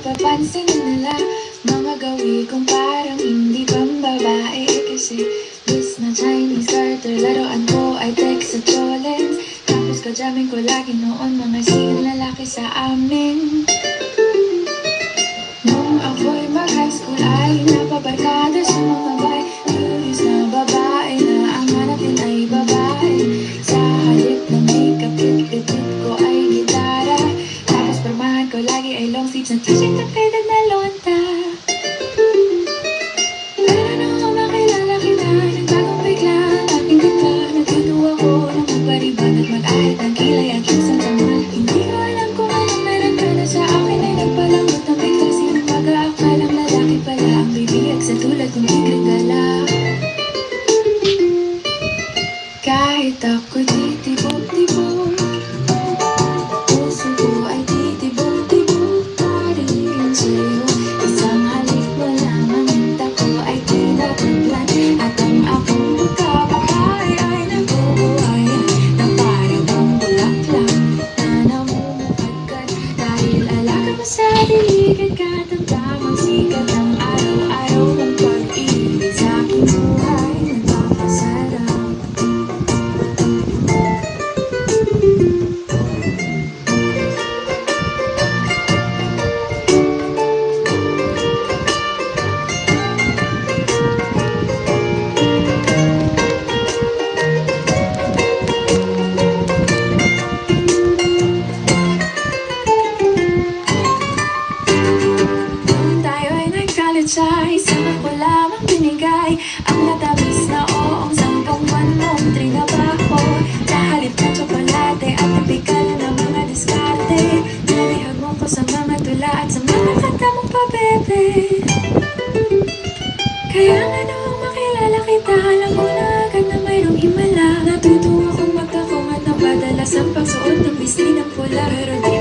Papansin nila mga gawi kong parang hindi pambabae. Kasi bis na Chinese garter, laruan ko ay text at cholens. Tapos kajamin ko lagi noon mga single lalaki sa amin. Nung ako'y mag-high school ay napabarkada sa mga bay. Curious na babae na ang hanapin ay babae. Sa halip na makeup kit ko ay gitara. Tapos pormahan ko lagi ay long sleeves na t-shirt at faded na lonta. Pero nung makilala kita, nagbagong bigla ang aking ganda. Natutuwa ko na magpariban at mag-ahit ng kilay at lusang tamal. Hindi ko alam kung anong meron ka na sa akin ay nagpalambot ng bigla. Sinong mag-aakalang lalaki pala ang bibiyag sa tulad kong tigring gala. Kahit ako'y titibok-tibok, puso ko ay titibok-tibok parin sa'yo. Isang halik mo lamang ang ko ay tinataglan. At ang akong magkabakay ay nabubuhayan na parang ang bulaklak na namumukadkad. Dahil alaga mo sa diligid ka, tamtamang sikat ang araw-araw mong pag-ibig sa aking buhay nagpapasarap. Sa isang ako lamang binigay ang matamis na oong 10 buwan mong trinabaho. Sa halip na tsokolate at tipikal na mga diskarte, nalihag mo ko sa mga tula at sa mga kanta mong pabebe. Kaya nga noong makilala kita, alam mo na agad na mayroong himala. Natutuwa kong magkakong at napadalas ang pagsuot ng bistinang pula. Pero di